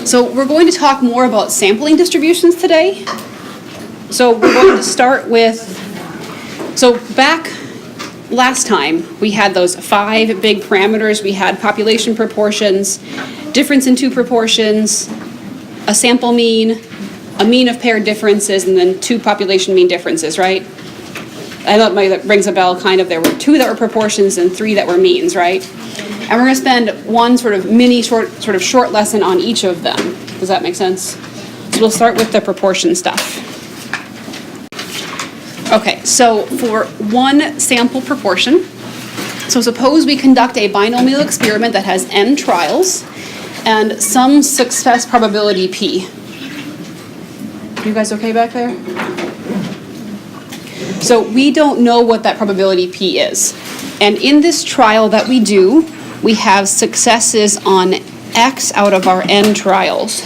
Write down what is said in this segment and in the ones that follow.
So we're going to talk more about sampling distributions today. So we're going to start with, so back last time we had those 5 big parameters. We had population proportions, difference in 2 proportions, a sample mean, a mean of paired differences, and then 2 population mean differences, right? I thought that rings a bell kind of. There were 2 that were proportions and 3 that were means, right? And we're going to spend one sort of short lesson on each of them. Does that make sense? So we'll start with the proportion stuff. Okay, so for one sample proportion, so suppose we conduct a binomial experiment that has n trials and some success probability p. You guys okay back there? So we don't know what that probability p is. And in this trial that we do, we have successes on x out of our n trials.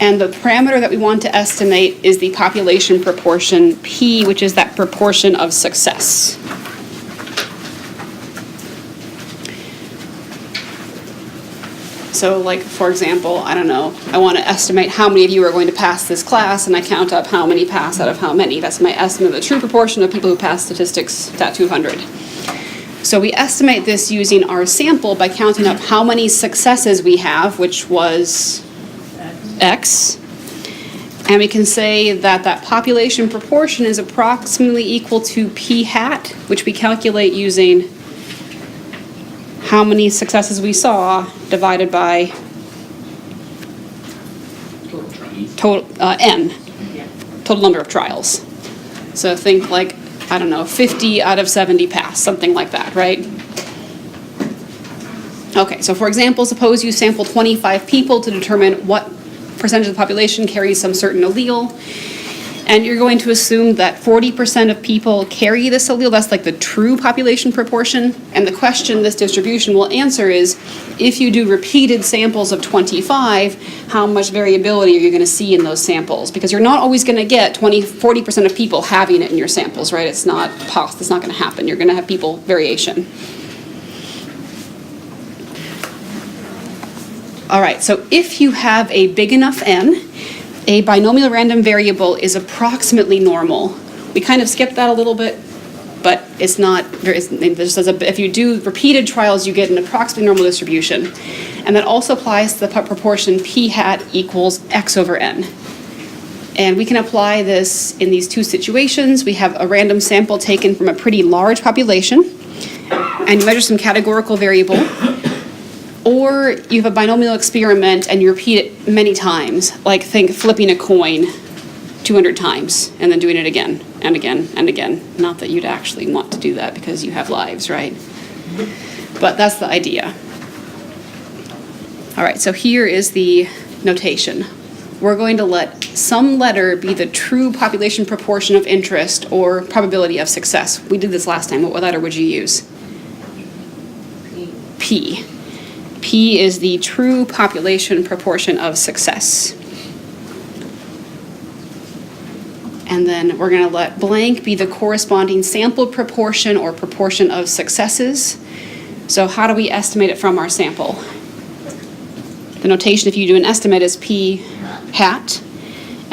And the parameter that we want to estimate is the population proportion p, which is that proportion of success. So like, for example, I don't know, I want to estimate how many of you are going to pass this class, and I count up how many pass out of how many. That's my estimate of the true proportion of people who pass statistics at 200. So we estimate this using our sample by counting up how many successes we have, which was x. And we can say that that population proportion is approximately equal to p hat, which we calculate using how many successes we saw divided by n, total number of trials. So think like, I don't know, 50 out of 70 pass, something like that, right? Okay, so for example, suppose you sample 25 people to determine what percentage of the population carries some certain allele, and you're going to assume that 40% of people carry this allele. That's like the true population proportion. And the question this distribution will answer is, if you do repeated samples of 25, how much variability are you going to see in those samples? Because you're not always going to get 40% of people having it in your samples, right? It's not possible. It's not going to happen. You're going to have people variation. All right, so if you have a big enough n, a binomial random variable is approximately normal. We kind of skipped that a little bit, but it's not, if you do repeated trials, you get an approximately normal distribution. And that also applies to the proportion p hat equals x over n. And we can apply this in these 2 situations. We have a random sample taken from a pretty large population, and you measure some categorical variable. Or you have a binomial experiment and you repeat it many times, like think flipping a coin 200 times and then doing it again and again and again. Not that you'd actually want to do that because you have lives, right? But that's the idea. All right, so here is the notation. We're going to let some letter be the true population proportion of interest or probability of success. We did this last time. What letter would you use? P. P is the true population proportion of success. And then we're going to let blank be the corresponding sample proportion or proportion of successes. So how do we estimate it from our sample? The notation, if you do an estimate, is p hat,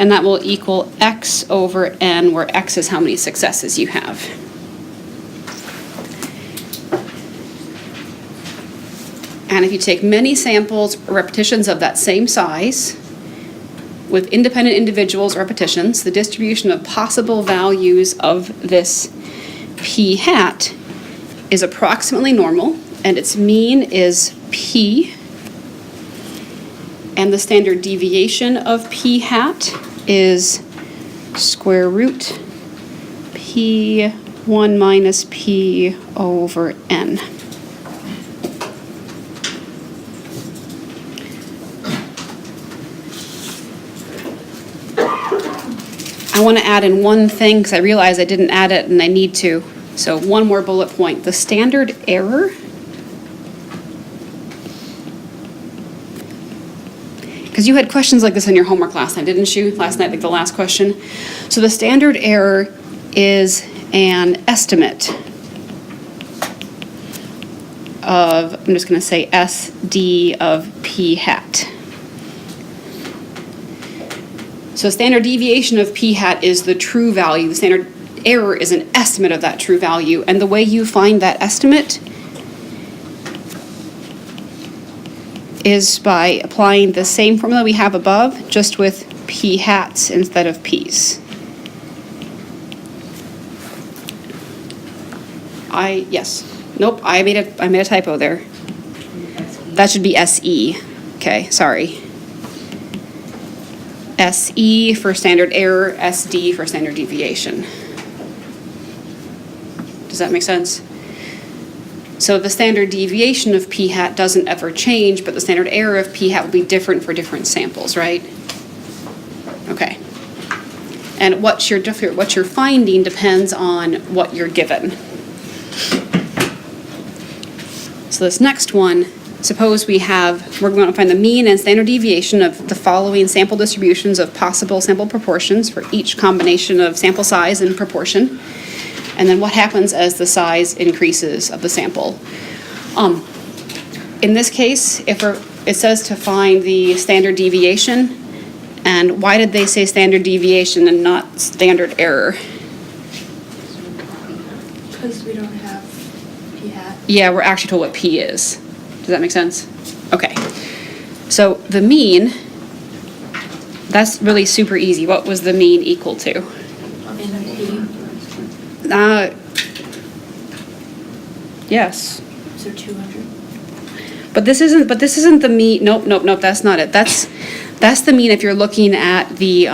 and that will equal x over n, where x is how many successes you have. And if you take many samples or repetitions of that same size with independent individuals or repetitions, the distribution of possible values of this p hat is approximately normal, and its mean is p, and the standard deviation of p hat is square root p1 minus p over n. I want to add in one thing because I realized I didn't add it and I need to. So one more bullet point. The standard error, because you had questions like this in your homework last night, didn't you? Last night, like the last question. So the standard error is an estimate of, I'm just going to say SD of P hat. So standard deviation of P hat is the true value. The standard error is an estimate of that true value. And the way you find that estimate is by applying the same formula we have above, just with P hats instead of P's. Nope, I made a typo there. That should be SE. Okay, sorry. SE for standard error, SD for standard deviation. Does that make sense? So the standard deviation of P hat doesn't ever change, but the standard error of P hat will be different for different samples, right? Okay. And what you're finding depends on what you're given. So this next one, suppose we're going to find the mean and standard deviation of the following sample distributions of possible sample proportions for each combination of sample size and proportion. And then what happens as the size increases of the sample. In this case, it says to find the standard deviation. And why did they say standard deviation and not standard error? Because we don't have P hat. Yeah, we're actually told what P is. Does that make sense? Okay. So the mean, that's really super easy. What was the mean equal to? Yes. So 200. But this isn't the mean. Nope, that's not it. That's the mean if you're looking at the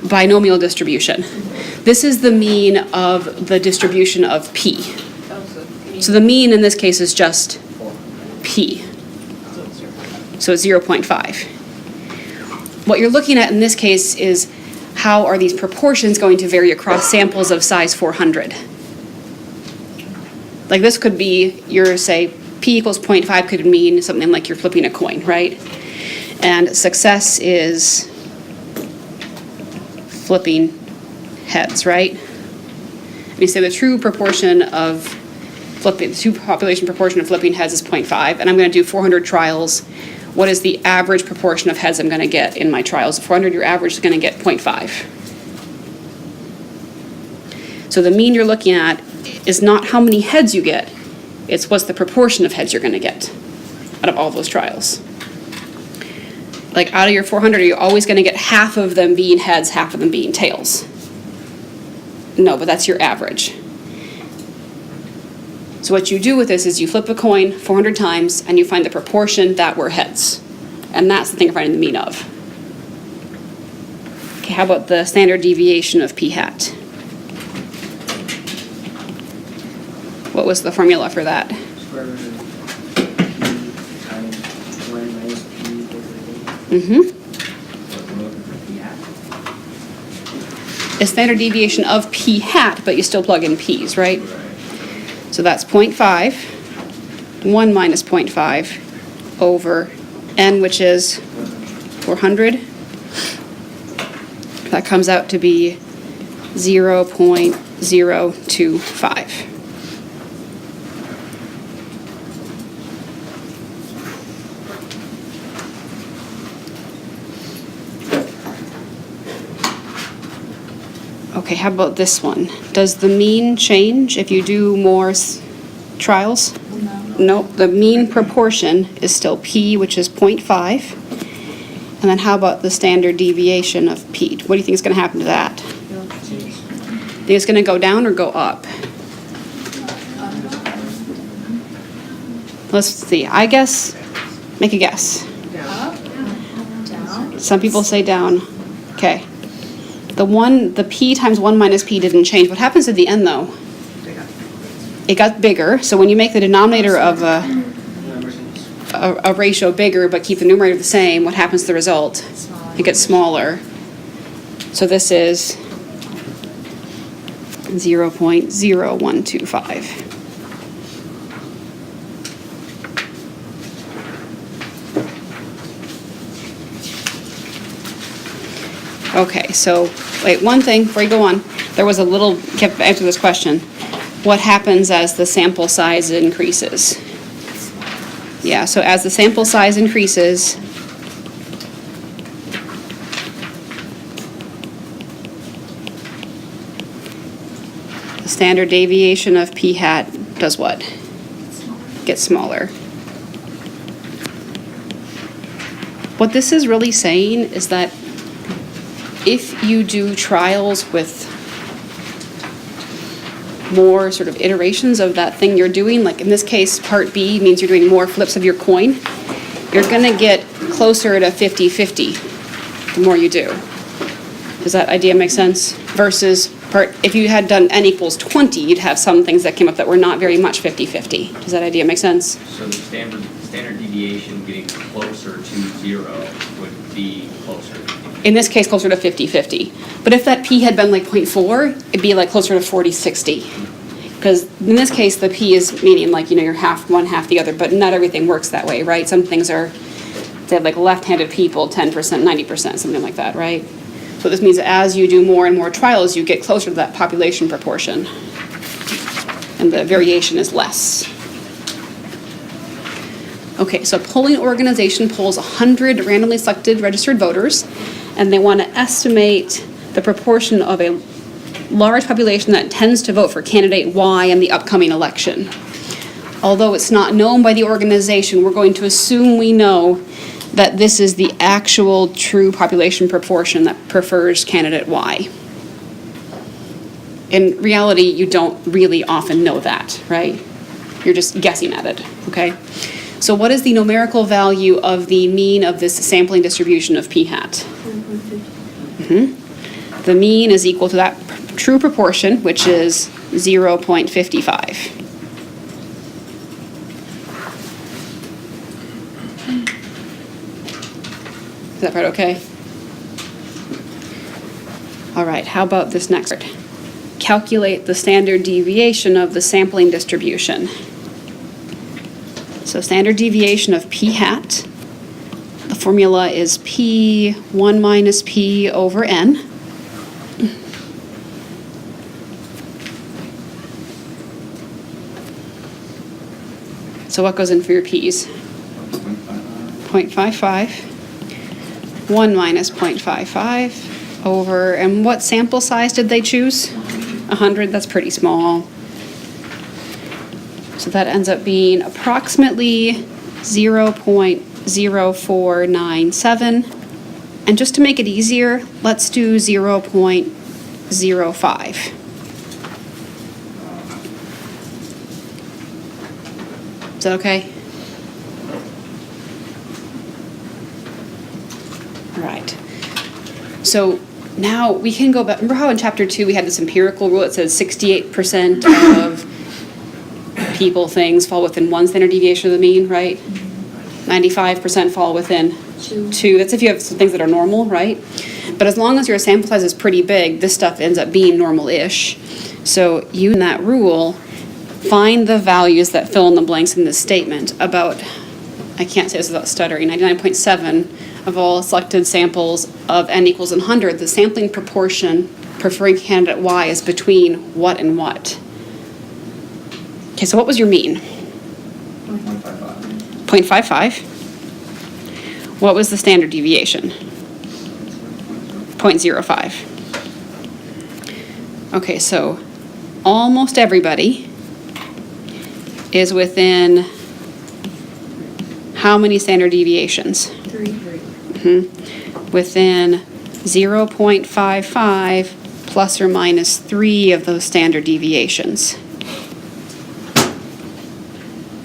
binomial distribution. This is the mean of the distribution of P. So the mean in this case is just P. So it's 0.5. What you're looking at in this case is how are these proportions going to vary across samples of size 400. Like this could be say P equals 0.5 could mean something like you're flipping a coin, right? And success is flipping heads, right? And you say the true proportion of flipping, the true population proportion of flipping heads is 0.5, and I'm going to do 400 trials. What is the average proportion of heads I'm going to get in my trials? 400, your average is going to get 0.5. So the mean you're looking at is not how many heads you get, it's what's the proportion of heads you're going to get out of all those trials. Like out of your 400, are you always going to get half of them being heads, half of them being tails? No, but that's your average. So what you do with this is you flip a coin 400 times and you find the proportion that were heads. And that's the thing you're finding the mean of. Okay, how about the standard deviation of P hat? What was the formula for that? Square root of P times 1 minus P equals 8. Mm-hmm. A standard deviation of P hat, but you still plug in P's, right? So that's 0.5, 1 minus 0.5 over n, which is 400. That comes out to be 0.025. Okay, how about this one? Does the mean change if you do more trials? No. Nope, the mean proportion is still P, which is 0.5. And then how about the standard deviation of P? What do you think is going to happen to that? Think it's going to go down or go up? Let's see, I guess, make a guess. Up? Down? Some people say down. Okay. The P times 1 minus P didn't change. What happens at the end, though? It got bigger. So when you make the denominator of a ratio bigger but keep the numerator the same, what happens to the result? It gets smaller. So this is 0.0125. Okay, so wait, one thing before you go on. There was answer this question. What happens as the sample size increases? Yeah, so as the sample size increases, the standard deviation of p hat does what? Gets smaller. What this is really saying is that if you do trials with more sort of iterations of that thing you're doing, like in this case, part B means you're doing more flips of your coin, you're going to get closer to 50-50 the more you do. Does that idea make sense? Versus if you had done n equals 20, you'd have some things that came up that were not very much 50-50. Does that idea make sense? So the standard deviation getting closer to 0 would be closer to 50. In this case, closer to 50-50. But if that p had been like 0.4, it'd be like closer to 40-60. Because in this case, the p is meaning like, you're half one, half the other, but not everything works that way, right? Some things are, they have like left-handed people, 10%, 90%, something like that, right? So this means that as you do more and more trials, you get closer to that population proportion. And the variation is less. Okay, so a polling organization polls 100 randomly selected registered voters, and they want to estimate the proportion of a large population that tends to vote for candidate Y in the upcoming election. Although it's not known by the organization, we're going to assume we know that this is the actual true population proportion that prefers candidate Y. In reality, you don't really often know that, right? You're just guessing at it, okay? So what is the numerical value of the mean of this sampling distribution of p hat? The mean is equal to that true proportion, which is 0.55. Is that part okay? All right, how about this next part? Calculate the standard deviation of the sampling distribution. So standard deviation of p hat, the formula is p1 minus p over n. So what goes in for your p's? 0.55. 1 minus 0.55 over, and what sample size did they choose? 100, that's pretty small. So that ends up being approximately 0.0497. And just to make it easier, let's do 0.05. Is that okay? All right. So now we can go back. Remember how in chapter 2 we had this empirical rule that says 68% of people, things fall within one standard deviation of the mean, right? 95% fall within two. That's if you have some things that are normal, right? But as long as your sample size is pretty big, this stuff ends up being normal-ish. So using that rule, find the values that fill in the blanks in this statement about, I can't say this without stuttering, 99.7 of all selected samples of n equals 100, the sampling proportion preferring candidate Y is between what and what? Okay, so what was your mean? 0.55. What was the standard deviation? 0.05. Okay, so almost everybody is within how many standard deviations? 3. Within 0.55 plus or minus 3 of those standard deviations.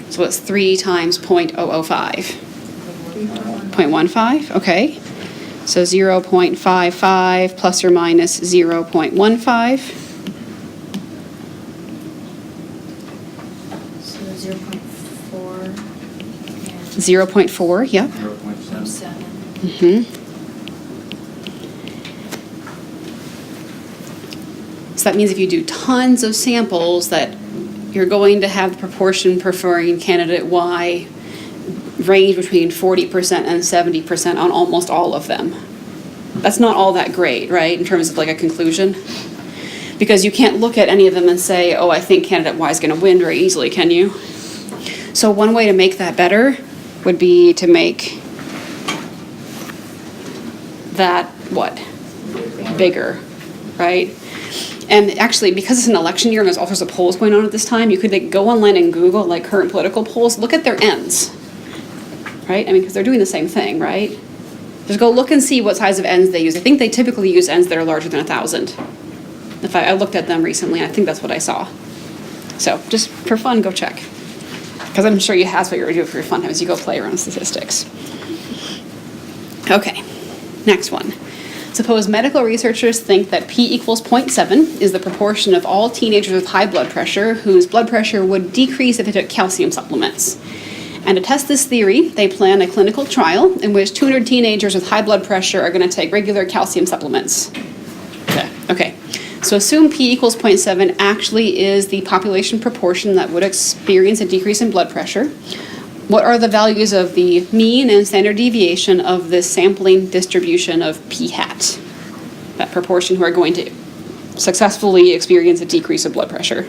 So it's 3 times 0.005. 0.15, okay. So 0.55 plus or minus 0.15. So 0.4. 0.4, yep. 0.7. So that means if you do tons of samples that you're going to have the proportion preferring candidate Y range between 40% and 70% on almost all of them. That's not all that great, right, in terms of like a conclusion? Because you can't look at any of them and say, oh, I think candidate Y is going to win very easily, can you? So one way to make that better would be to make that, what? Bigger, right? And actually, because it's an election year and there's all sorts of polls going on at this time, you could like go online and Google like current political polls, look at their ends, right? I mean, because they're doing the same thing, right? Just go look and see what size of ends they use. I think they typically use ends that are larger than 1,000. If I looked at them recently, I think that's what I saw. So just for fun, go check. Because I'm sure that's what you're going to do for your fun time is you go play around statistics. Okay, next one. Suppose medical researchers think that P equals 0.7 is the proportion of all teenagers with high blood pressure whose blood pressure would decrease if they took calcium supplements. And to test this theory, they plan a clinical trial in which 200 teenagers with high blood pressure are going to take regular calcium supplements. Okay. So assume P equals 0.7 actually is the population proportion that would experience a decrease in blood pressure. What are the values of the mean and standard deviation of this sampling distribution of P hat? That proportion who are going to successfully experience a decrease of blood pressure.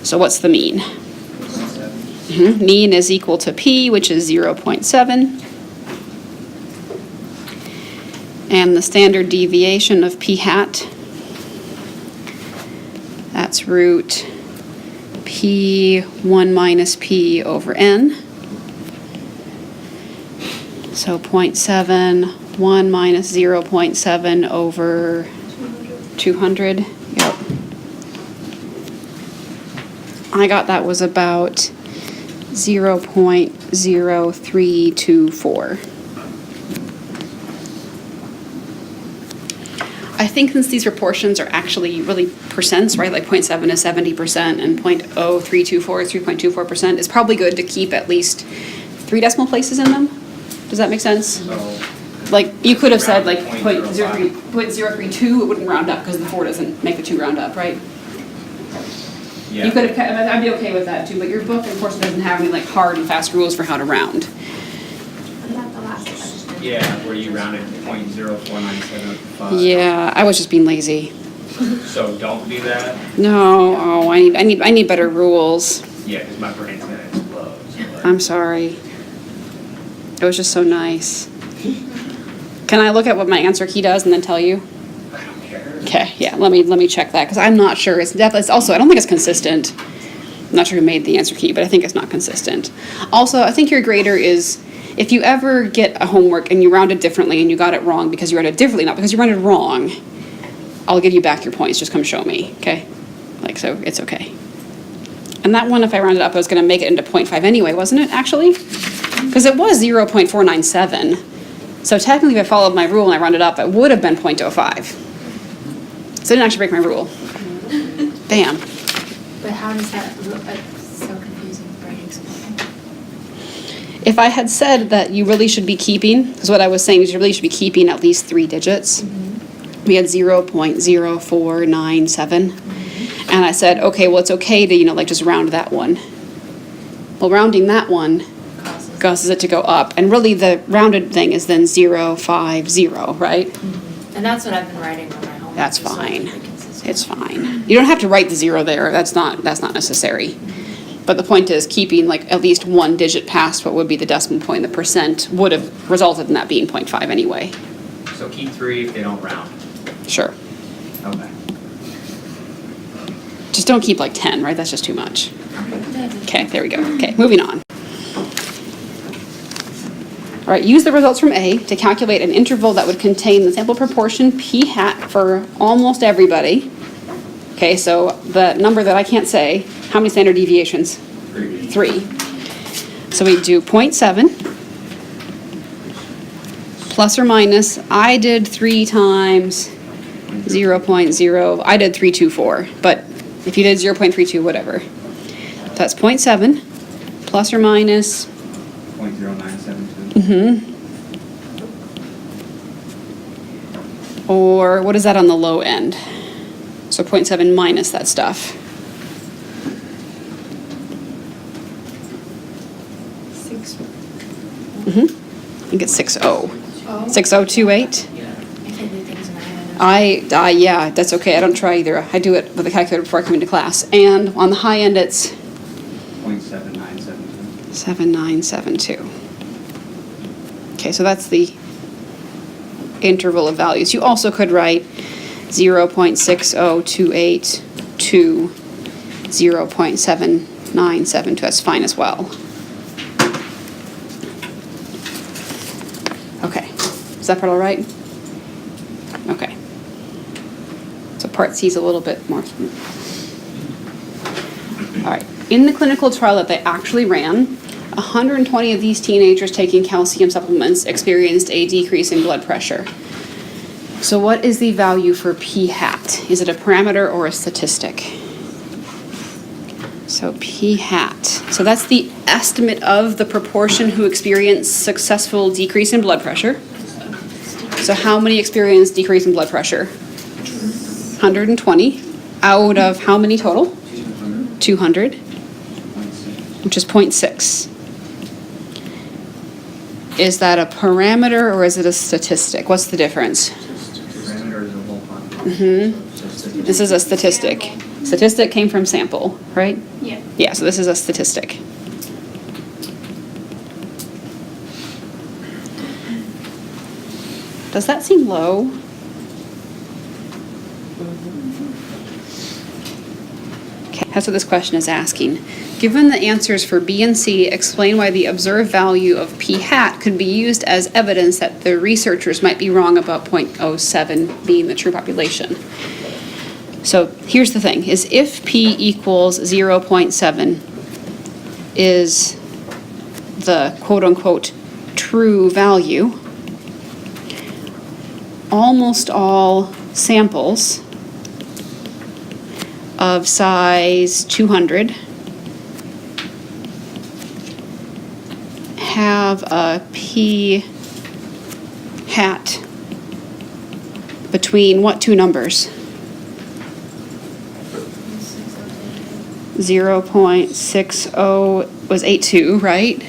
So what's the mean? Mean is equal to P, which is 0.7. And the standard deviation of P hat, that's root P1 minus P over N. So 0.7, 1 minus 0.7 over 200. Yep. I got that was about 0.0324. I think since these proportions are actually really percents, right, like 0.7 is 70% and 0.0324 is 3.24%, it's probably good to keep at least 3 decimal places in them. Does that make sense? So, Like, you could have said like Round 0.032, it wouldn't round up because the 4 doesn't make the 2 round up, right? yeah. You could have, I'd be okay with that too, but your book, of course, doesn't have any like hard and fast rules for how to round. What about the last question? Yeah, where you rounded 0.0497. Yeah, I was just being lazy. So don't do that. No, oh, I need better rules. Yeah, because my brain's gonna explode. So like, I'm sorry. It was just so nice. Can I look at what my answer key does and then tell you? I don't care. Okay, yeah, let me check that because I'm not sure. It's also, I don't think it's consistent. I'm not sure who made the answer key, but I think it's not consistent. Also, I think your grader is, if you ever get a homework and you round it differently and you got it wrong because you rounded it differently, not because you rounded wrong, I'll give you back your points. Just come show me, okay? Like, so it's okay. And that one, if I rounded up, I was going to make it into 0.5 anyway, wasn't it, actually? Because it was 0.497. So technically, if I followed my rule and I rounded up, it would have been 0.05. So I didn't actually break my rule. Damn. But how does that look like so confusing? Brian, explain. If I had said that you really should be keeping, because what I was saying is you really should be keeping at least 3 digits. We had 0.0497. And I said, okay, well, it's okay to, like just round that one. Well, rounding that one causes it to go up. And really the rounded thing is then 050, right? And that's what I've been writing on my homework. That's just so I can fine. be consistent. It's fine. You don't have to write the 0 there. That's not necessary. But the point is keeping like at least 1 digit past what would be the decimal point. The percent would have resulted in that being 0.5 anyway. So keep 3 if they don't round. Sure. Okay. Just don't keep like 10, right? That's just too much. Okay. Okay, there we go. Okay, moving on. All right, use the results from A to calculate an interval that would contain the sample proportion P hat for almost everybody. Okay, so the number that I can't say, how many standard deviations? 3. So we do 0.7 plus or minus. I did 3 times 0.0. I did 324, but if you did 0.32, whatever. That's 0.7 plus or minus. 0.0972. Or what is that on the low end? So 0.7 minus that stuff. 6. I think it's 60. 6028. I can't do things in my head. Yeah, that's okay. I don't try either. I do it with a calculator before I come into class. And on the high end, it's 0.797. 7972. Okay, so that's the interval of values. You also could write 0.6028 to 0.7972. That's fine as well. Okay, is that part all right? Okay. So part C is a little bit more. All right. In the clinical trial that they actually ran, 120 of these teenagers taking calcium supplements experienced a decrease in blood pressure. So what is the value for p hat? Is it a parameter or a statistic? So p hat. So that's the estimate of the proportion who experienced successful decrease in blood pressure. So how many experienced decrease in blood pressure? 120 out of how many total? 200, which is 0.6. Is that a parameter or is it a statistic? What's the difference? Parameter is a whole population. This is a statistic. Statistic came from sample, right? Yeah. Yeah, so this is a statistic. Does that seem low? Okay, that's what this question is asking. Given the answers for B and C, explain why the observed value of p hat could be used as evidence that the researchers might be wrong about 0.07 being the true population. So here's the thing, is if p equals 0.7 is the quote-unquote true value, almost all samples of size 200 have a p hat between what two numbers? 0.60 was 82, right?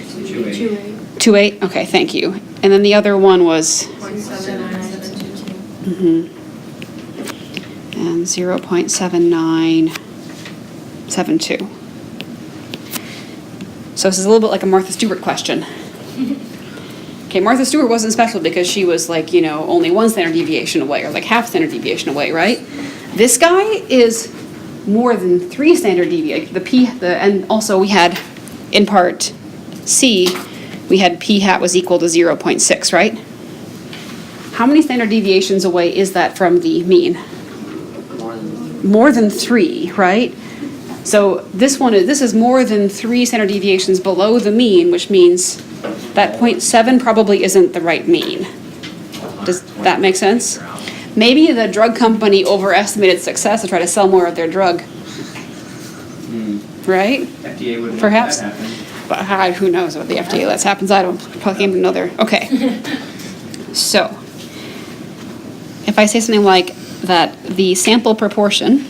28, okay, thank you. And then the other one was? 0.7972. And 0.7972. So this is a little bit like a Martha Stewart question. Okay, Martha Stewart wasn't special because she was like, you know, only one standard deviation away or like half standard deviation away, right? This guy is more than 3 standard deviations. And also we had in part C, we had p hat was equal to 0.6, right? How many standard deviations away is that from the mean? More than 3, right? So this is more than 3 standard deviations below the mean, which means that 0.7 probably isn't the right mean. Does that make sense? Maybe the drug company overestimated success to try to sell more of their drug. Right? FDA would Perhaps. let that happen. But who knows what the FDA lets happens. I don't probably can't even know there. Okay. So if I say something like that the sample proportion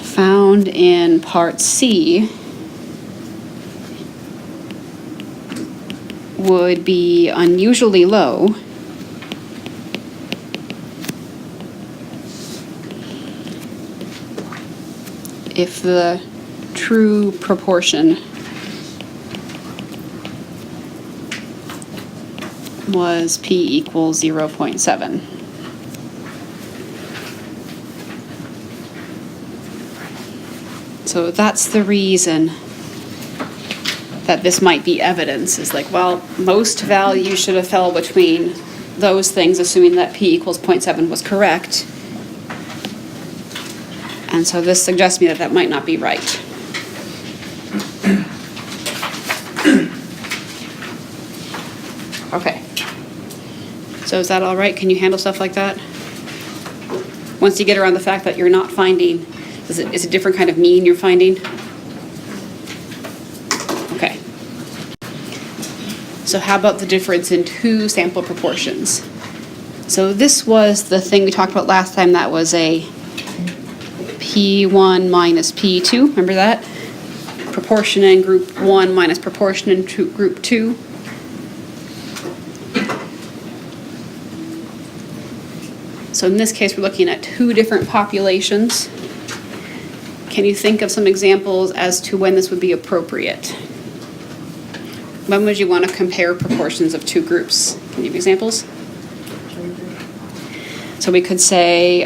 found in part C would be unusually low if the true proportion was p equals 0.7. So that's the reason that this might be evidence, is like, well, most value should have fell between those things, assuming that p equals 0.7 was correct. And so this suggests to me that that might not be right. Okay. So is that all right? Can you handle stuff like that? Once you get around the fact that you're not finding, is it a different kind of mean you're finding? Okay. So how about the difference in 2 sample proportions? So this was the thing we talked about last time, that was a P1 minus P2, remember that? Proportion in group 1 minus proportion in group 2. So in this case, we're looking at two different populations. Can you think of some examples as to when this would be appropriate? When would you want to compare proportions of two groups? Can you give examples? So we could say,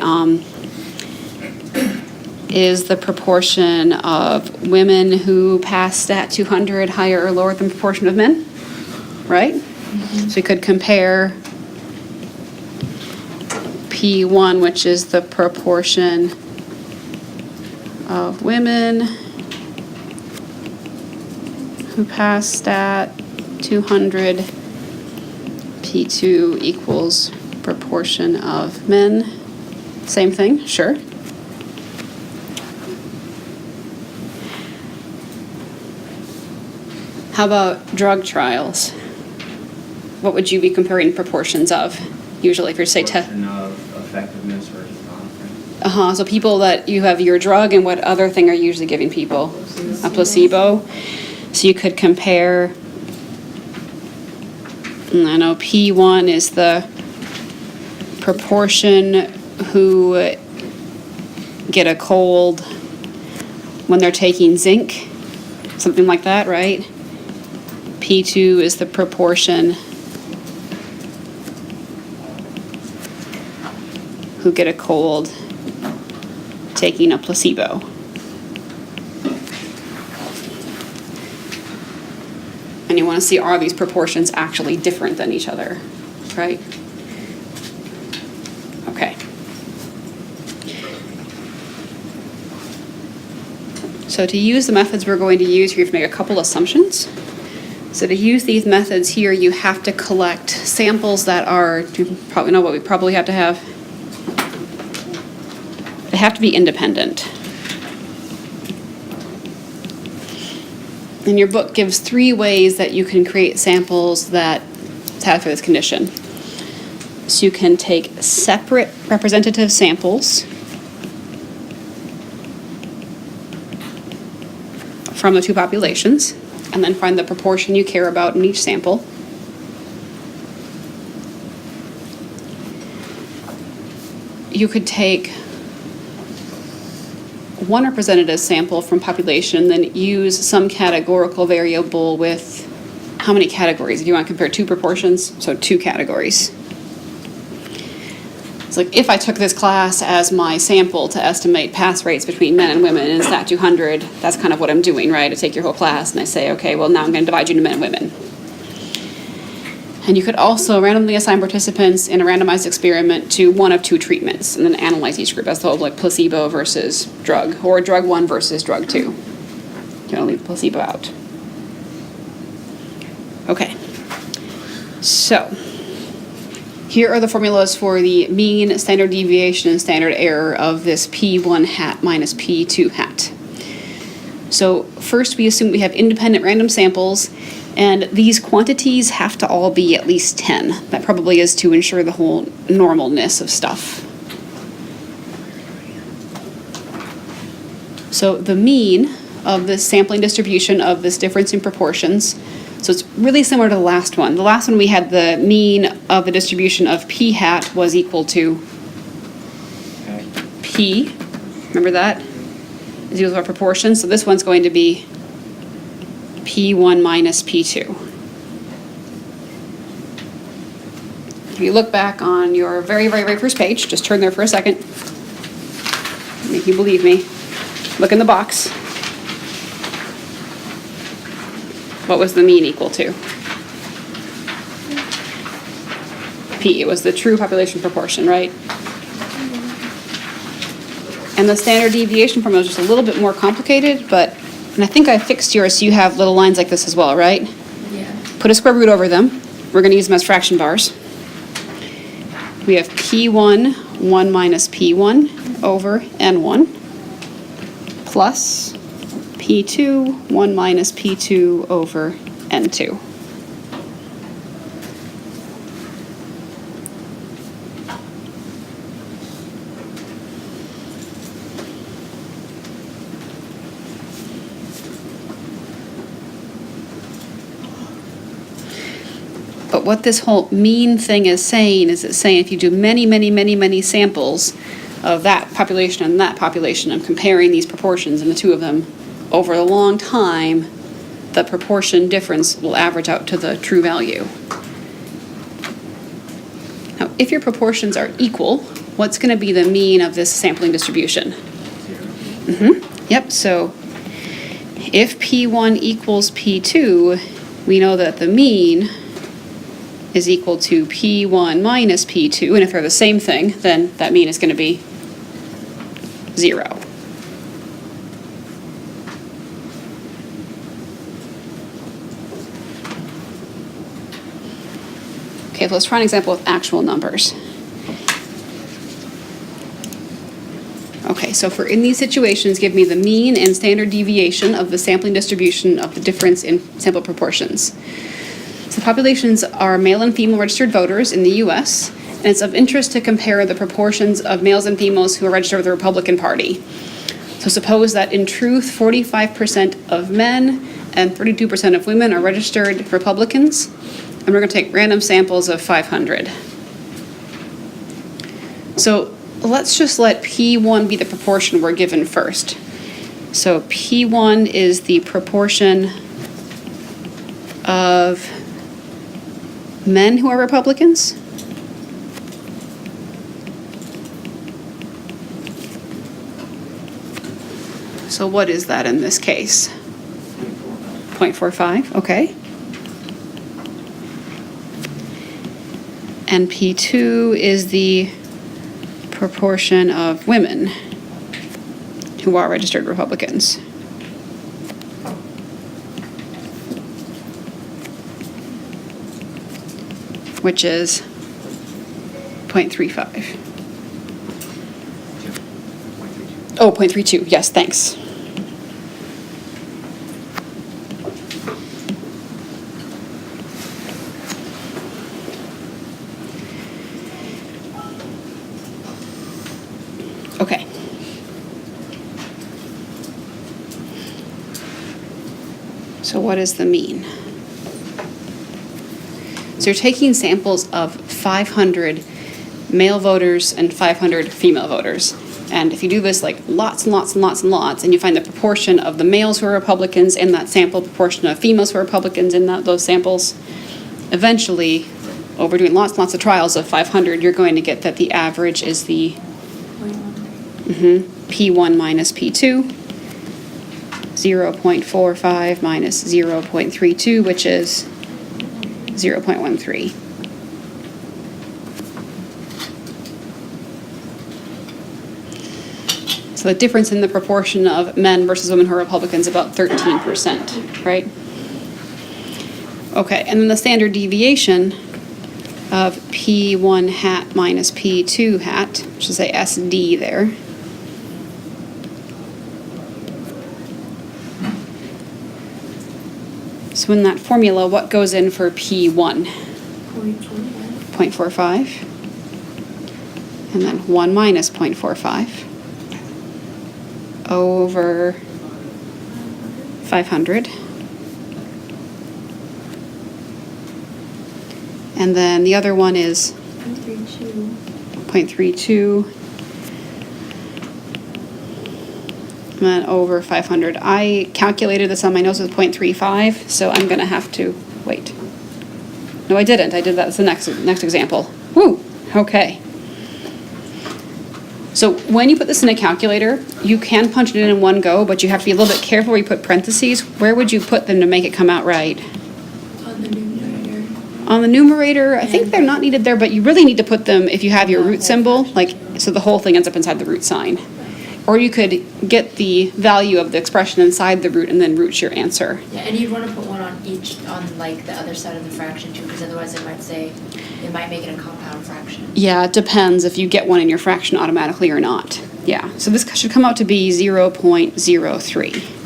is the proportion of women who pass stat 200 higher or lower than the proportion of men? Right? So we could compare P1, which is the proportion of women who pass stat 200. P2 equals proportion of men. Same thing, sure. How about drug trials? What would you be comparing proportions of? Usually if you're say Proportion of effectiveness versus non-effective. so people that you have your drug and what other thing are you usually giving people? A placebo. So you could compare, I know P1 is the proportion who get a cold when they're taking zinc, something like that, right? P2 is the proportion who get a cold taking a placebo. And you want to see, are these proportions actually different than each other, right? Okay. So to use the methods we're going to use, you have to make a couple assumptions. So to use these methods here, you have to collect samples that are, you probably know what we probably have to have. They have to be independent. And your book gives 3 ways that you can create samples that satisfy this condition. So you can take separate representative samples from the two populations, and then find the proportion you care about in each sample. You could take one representative sample from population, then use some categorical variable with how many categories? If you want to compare 2 proportions, so 2 categories. It's like if I took this class as my sample to estimate pass rates between men and women in stat 200, that's kind of what I'm doing, right? I take your whole class and I say, okay, well now I'm going to divide you into men and women. And you could also randomly assign participants in a randomized experiment to one of 2 treatments and then analyze each group as though like placebo versus drug, or drug 1 versus drug 2. You don't leave placebo out. Okay. So, here are the formulas for the mean, standard deviation, and standard error of this P1 hat minus P2 hat. So first we assume we have independent random samples, and these quantities have to all be at least 10. That probably is to ensure the whole normalness of stuff. So the mean of this sampling distribution of this difference in proportions, so it's really similar to the last one. The last one we had the mean of the distribution of P hat was equal to P, remember that? Is equal to our proportion, so this one's going to be P1 minus P2. If you look back on your very, very, very first page, just turn there for a second. Make you believe me. Look in the box. What was the mean equal to? P, it was the true population proportion, right? And the standard deviation formula is just a little bit more complicated, but, and I think I fixed yours so you have little lines like this as well, right? Yeah. Put a square root over them. We're going to use them as fraction bars. We have P1, 1 minus P1 over N1 plus P2, 1 minus P2 over N2. But But what this whole mean thing is saying is it's saying if you do many, many, many, many samples of that population and that population, I'm comparing these proportions in the two of them, over a long time, the proportion difference will average out to the true value. Now, if your proportions are equal, what's going to be the mean of this sampling distribution? Yep, so if P1 equals P2, we know that the mean is equal to P1 minus P2, and if they're the same thing, then that mean is going to be 0. Okay, let's try an example with actual numbers. Okay, so for in these situations, give me the mean and standard deviation of the sampling distribution of the difference in sample proportions. So the populations are male and female registered voters in the US, and it's of interest to compare the proportions of males and females who are registered with the Republican Party. So suppose that in truth, 45% of men and 32% of women are registered Republicans, and we're going to take random samples of 500. So let's just let P1 be the proportion we're given first. So P1 is the proportion of men who are Republicans. So what is that in this case? 0.45, okay. And P2 is the proportion of women who are registered Republicans. Which is 0.35. Oh, 0.32, yes, thanks. Okay. So what is the mean? So you're taking samples of 500 male voters and 500 female voters. And if you do this like lots and lots and lots and lots, and you find the proportion of the males who are Republicans in that sample, proportion of females who are Republicans in those samples, eventually, over doing lots and lots of trials of 500, you're going to get that the average is the P1 minus P2, 0.45 minus 0.32, which is 0.13. So the difference in the proportion of men versus women who are Republicans is about 13%, right? Okay, and then the standard deviation of P1 hat minus P2 hat, which is a SD there. So in that formula, what goes in for P1? 0.45. And then 1 minus 0.45 over 500. And then the other one is 0.32. And then over 500. I calculated this on my notes with 0.35, so I'm going to have to wait. No, I didn't. I did that as the next example. Woo! Okay. So when you put this in a calculator, you can punch it in one go, but you have to be a little bit careful where you put parentheses. Where would you put them to make it come out right? On the numerator. On the numerator, I think they're not needed there, but you really need to put them if you have your root symbol, like, so the whole thing ends up inside the root sign. Or you could get the value of the expression inside the root and then root your answer. Yeah, and you'd want to put one on each, on like the other side of the fraction too, because otherwise it might make it a compound fraction. Yeah, it depends if you get one in your fraction automatically or not. Yeah, so this should come out to be 0.03.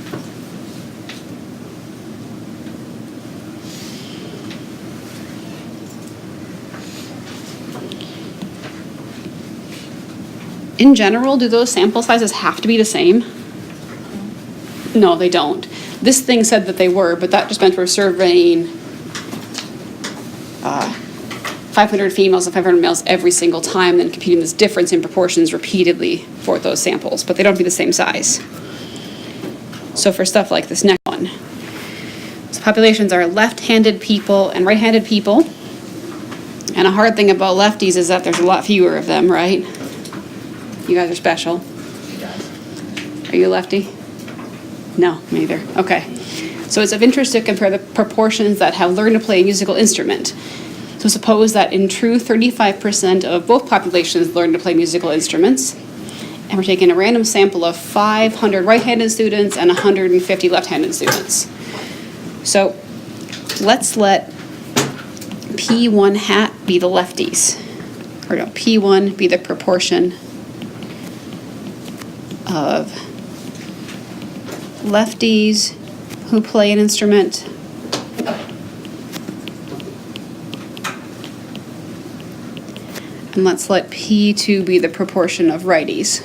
In general, do those sample sizes have to be the same? No, they don't. This thing said that they were, but that just meant we're surveying 500 females and 500 males every single time, then computing this difference in proportions repeatedly for those samples, but they don't have to be the same size. So for stuff like this next one, so populations are left-handed people and right-handed people. And a hard thing about lefties is that there's a lot fewer of them, right? You guys are special. Are you a lefty? No, me neither. Okay. So it's of interest to compare the proportions that have learned to play a musical instrument. So suppose that in truth, 35% of both populations learn to play musical instruments. And we're taking a random sample of 500 right-handed students and 150 left-handed students. So let's let P1 hat be the lefties. Or no, P1 be the proportion of lefties who play an instrument. And let's let P2 be the proportion of righties.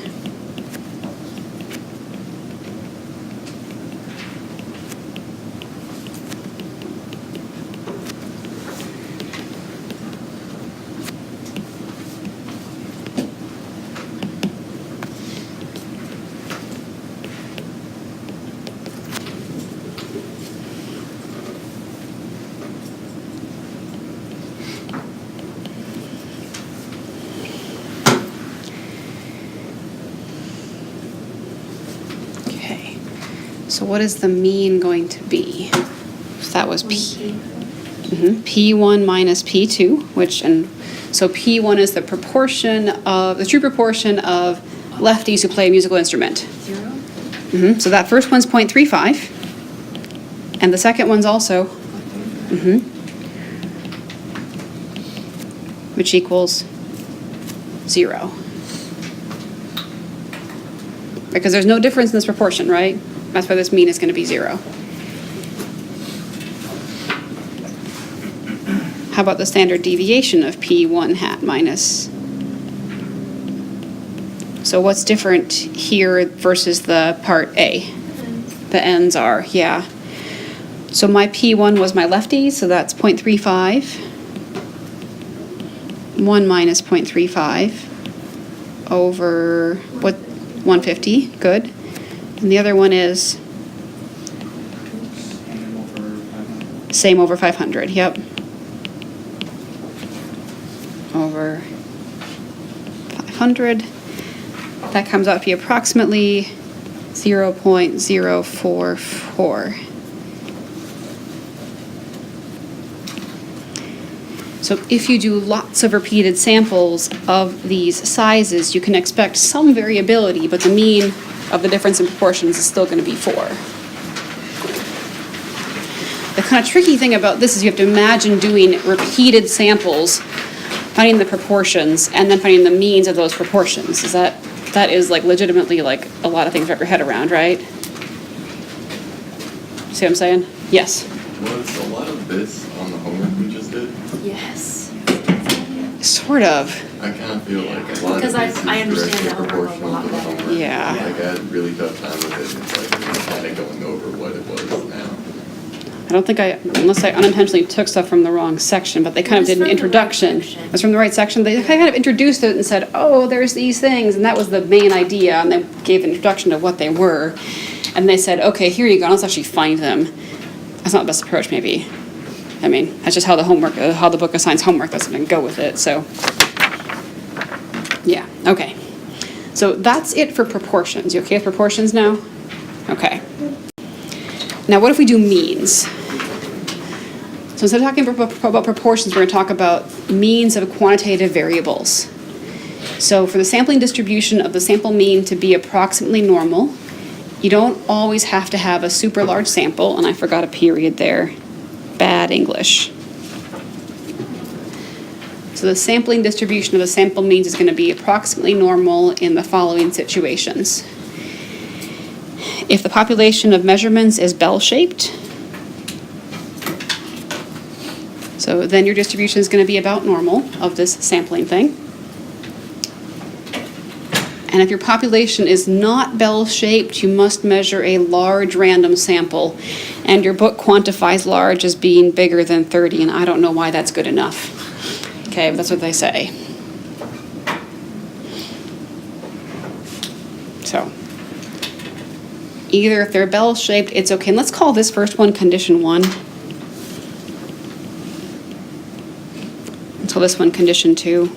So what is the mean going to be? So that was P1 minus P2, so P1 is the proportion of, the true proportion of lefties who play a musical instrument. 0? So that first one's 0.35, and the second one's also, which equals 0. Because there's no difference in this proportion, right? That's why this mean is going to be 0. How about the standard deviation of P1 hat minus? So what's different here versus the part A? The ends are, yeah. So my P1 was my lefty, so that's 0.35. 1 minus 0.35 over, what, 150, good. And the other one is same over 500, yep. Over 500. That comes out to be approximately 0.044. So if you do lots of repeated samples of these sizes, you can expect some variability, but the mean of the difference in proportions is still going to be 4. The kind of tricky thing about this is you have to imagine doing repeated samples, finding the proportions, and then finding the means of those proportions. That is like legitimately like a lot of things to wrap your head around, right? See what I'm saying? Yes. Was a lot of this on the homework we just did? Yes. Sort of. I kind of feel like a lot Because of this I is understand directly the homework a proportional lot to the better. homework. Yeah. Like I had a really tough time with it. It's like kind of going over what it was now. I don't think unless I unintentionally took stuff from the wrong section, but they kind of It was did an from the right introduction. section. It was from the right section. They kind of introduced it and said, oh, there's these things, and that was the main idea, and they gave an introduction to what they were. And they said, okay, here you go, let's actually find them. That's not the best approach, maybe. I mean, that's just how the book assigns homework, that's going to go with it, so. Yeah, okay. So that's it for proportions. You okay with proportions now? Okay. Now what if we do means? So instead of talking about proportions, we're going to talk about means of quantitative variables. So for the sampling distribution of the sample mean to be approximately normal, you don't always have to have a super large sample, and I forgot a period there. Bad English. So the sampling distribution of the sample means is going to be approximately normal in the following situations. If the population of measurements is bell-shaped, so then your distribution is going to be about normal of this sampling thing. And if your population is not bell-shaped, you must measure a large random sample. And your book quantifies large as being bigger than 30, and I don't know why that's good enough. Okay, but that's what they say. So, either if they're bell-shaped, it's okay. And let's call this first one condition 1. Let's call this one condition 2.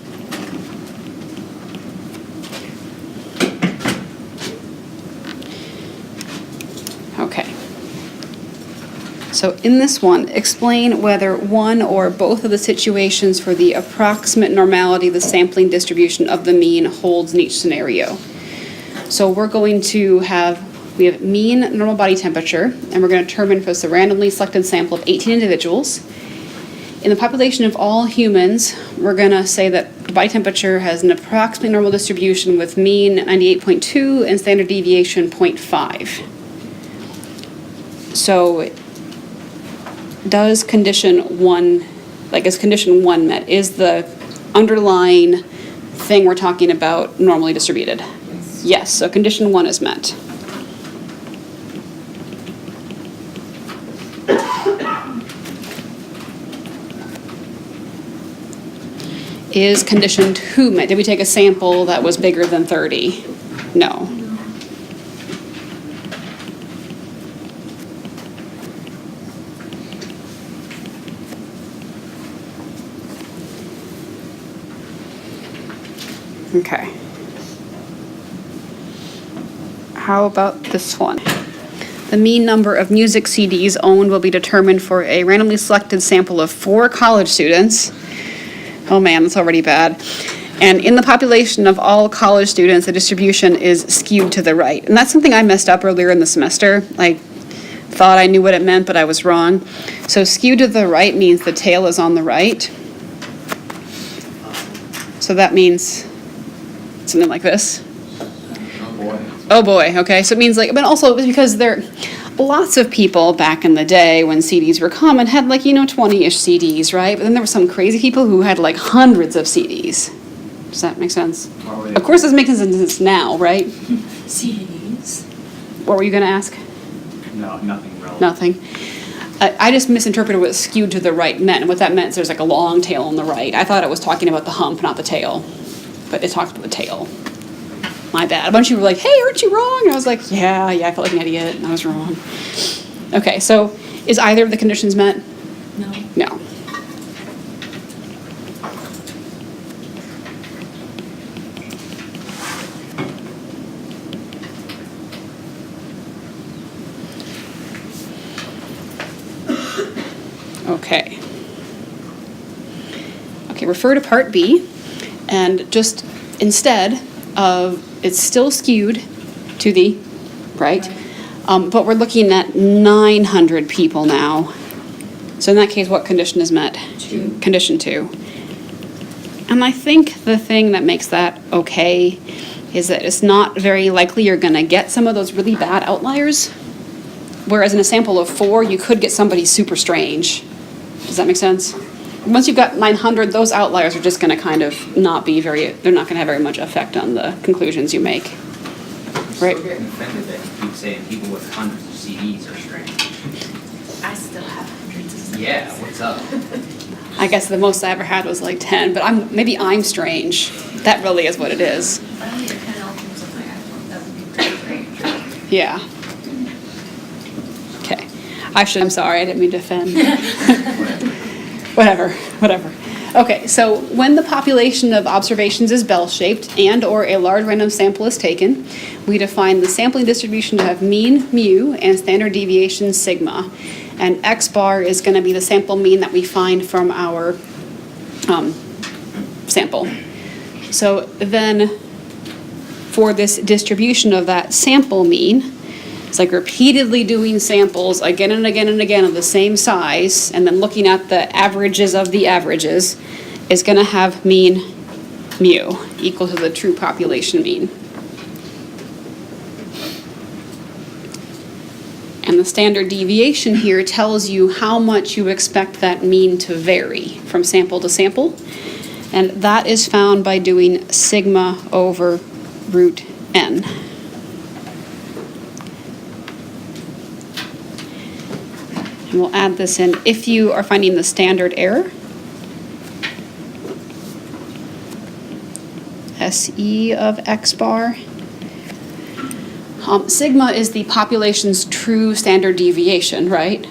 Okay. So in this one, explain whether one or both of the situations for the approximate normality of the sampling distribution of the mean holds in each scenario. So we're going to we have mean normal body temperature, and we're going to determine if it's a randomly selected sample of 18 individuals. In the population of all humans, we're going to say that the body temperature has an approximately normal distribution with mean 98.2 and standard deviation 0.5. So does condition 1, is condition 1 met? Is the underlying thing we're talking about normally distributed? Yes, so condition 1 is met. Is condition 2 met? Did we take a sample that was bigger than 30? No. Okay. How about this one? The mean number of music CDs owned will be determined for a randomly selected sample of 4 college students. Oh man, that's already bad. And in the population of all college students, the distribution is skewed to the right. And that's something I messed up earlier in the semester. I thought I knew what it meant, but I was wrong. So skewed to the right means the tail is on the right. So that means something like this. Oh boy, okay. So it means but also because lots of people back in the day when CDs were common had 20-ish CDs, right? But then there were some crazy people who had hundreds of CDs. Does that make sense? Of course this makes sense now, right? CDs. What were you gonna ask? No, nothing relevant. Nothing. I just misinterpreted what skewed to the right meant. And what that meant is there's a long tail on the right. I thought it was talking about the hump, not the tail. But it talked about the tail. My bad. A bunch of you were like, hey, aren't you wrong? And I was like, yeah, I felt like an idiot, and I was wrong. Okay, so is either of the conditions met? No. No. Okay. Okay, refer to part B, and just instead of, it's still skewed to the right, but we're looking at 900 people now. So in that case, what condition is met? 2. Condition 2. And I think the thing that makes that okay is that it's not very likely you're going to get some of those really bad outliers, whereas in a sample of 4, you could get somebody super strange. Does that make sense? Once you've got 900, those outliers are just going to kind of not be they're not going to have very much effect on the conclusions you make. Right? We're getting offended that you keep saying people with hundreds of CDs are strange. I still have hundreds of CDs. Yeah, what's up? I guess the most I ever had was 10, but maybe I'm strange. That really is what it is. I only get 10 albums on my iPhone. That would be pretty strange. Yeah. Okay. I'm sorry, I didn't mean to offend. Whatever. Okay, so when the population of observations is bell-shaped and or a large random sample is taken, we define the sampling distribution to have mean, mu, and standard deviation, sigma. And x bar is going to be the sample mean that we find from our sample. So then for this distribution of that sample mean, it's repeatedly doing samples again and again and again of the same size, and then looking at the averages of the averages, is going to have mean mu equal to the true population mean. And the standard deviation here tells you how much you expect that mean to vary from sample to sample. And that is found by doing sigma over root n. And we'll add this in if you are finding the standard error. SE of x bar. Sigma is the population's true standard deviation, right?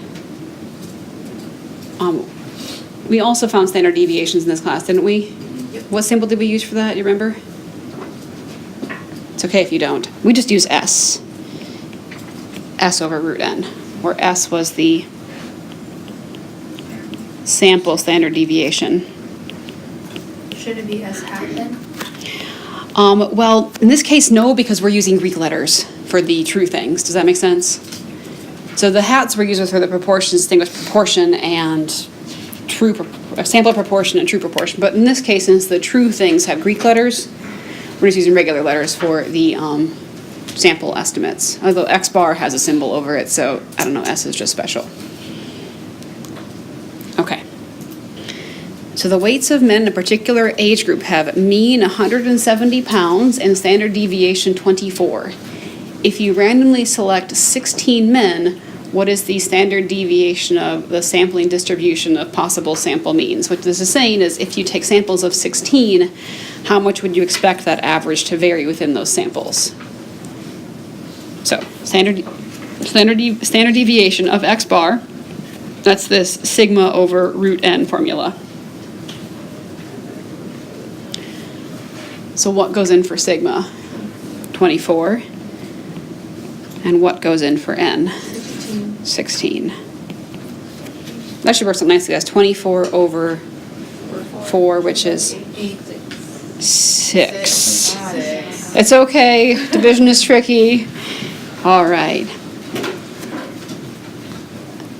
We also found standard deviations in this class, didn't we? What symbol did we use for that, you remember? It's okay if you don't. We just use S. S over root n, where S was the sample standard deviation. Should it be S hat then? Well, in this case, no, because we're using Greek letters for the true things. Does that make sense? So the hats we're using for the proportions, distinguish proportion and sample proportion and true proportion. But in this case, since the true things have Greek letters, we're just using regular letters for the sample estimates. Although X bar has a symbol over it, so I don't know, S is just special. Okay. So the weights of men in a particular age group have mean 170 pounds and standard deviation 24. If you randomly select 16 men, what is the standard deviation of the sampling distribution of possible sample means? What this is saying is if you take samples of 16, how much would you expect that average to vary within those samples? So standard deviation of X bar, that's this sigma over root n formula. So what goes in for sigma? 24. And what goes in for n? 16. That should work something nicely. That's 24 over 4, which is 6. It's okay. Division is tricky. All right.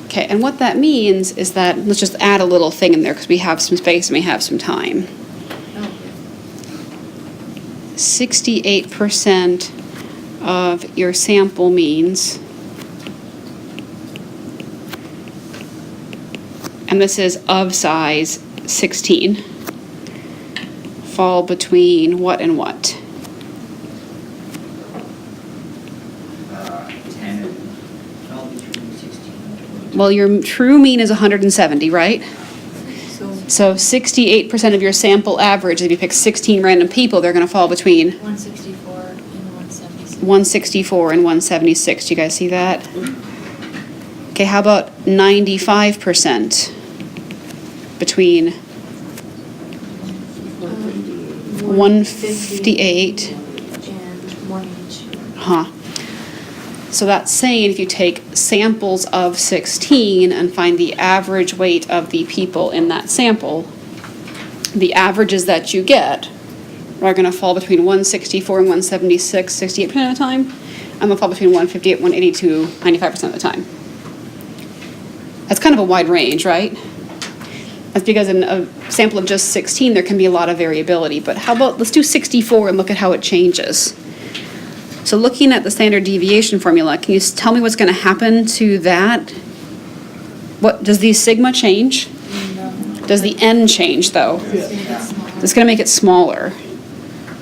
Okay, and what that means is that, let's just add a little thing in there because we have some space and we have some time. 68% of your sample means, and this is of size 16, fall between what and what? 10 and All between 16 and 20. Well, your true mean is 170, right? So 68% of your sample average, if you pick 16 random people, they're going to fall between 164 and 176. 164 and 176. Do you guys see that? Okay, how about 95% between 158? And 1 each. Huh. So that's saying if you take samples of 16 and find the average weight of the people in that sample, the averages that you get are going to fall between 164 and 176, 68% of the time, and they'll fall between 158 and 182, 95% of the time. That's kind of a wide range, right? That's because in a sample of just 16, there can be a lot of variability. But how about, let's do 64 and look at how it changes. So looking at the standard deviation formula, can you tell me what's going to happen to that? What, does the sigma change? No. Does the n change, though? It's gonna get smaller. It's going to make it smaller.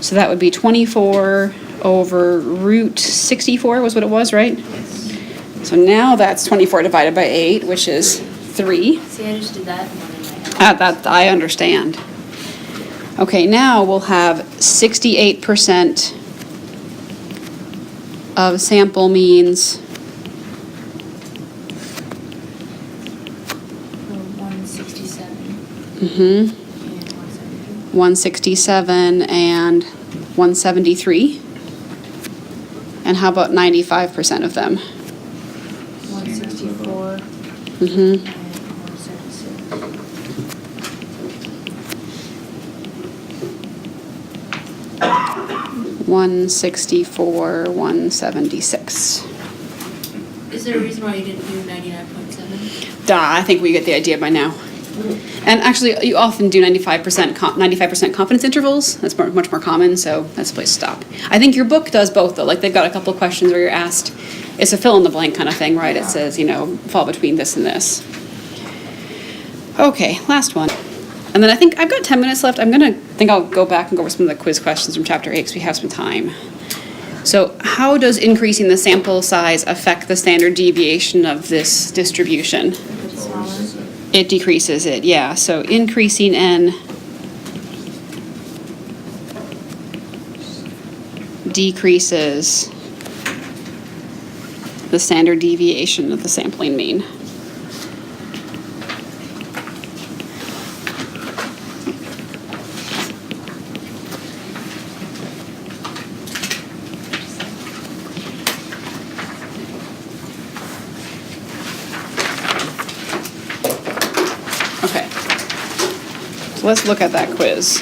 So that would be 24 over root 64 was what it was, right? So now that's 24 divided by 8, which is 3. See, I just did that one in my head. That I understand. Okay, now we'll have 68% of sample means 167 mhm, and 172. 167 and 173. And how about 95% of them? 164 Mhm. and 176. 164, 176. Is there a reason why you didn't do 99.7? Duh, I think we get the idea by now. And actually, you often do 95% confidence intervals. That's much more common, so that's a place to stop. I think your book does both, though. Like, they've got a couple of questions where you're asked, it's a fill-in-the-blank kind of thing, right? It says, fall between this and this. Okay, last one. And then I think I've got 10 minutes left. I'm going to think I'll go back and go over some of the quiz questions from chapter 8 because we have some time. So how does increasing the sample size affect the standard deviation of this distribution? It's smaller. It decreases it, yeah. So increasing n decreases the standard deviation of the sampling mean. Okay. So let's look at that quiz.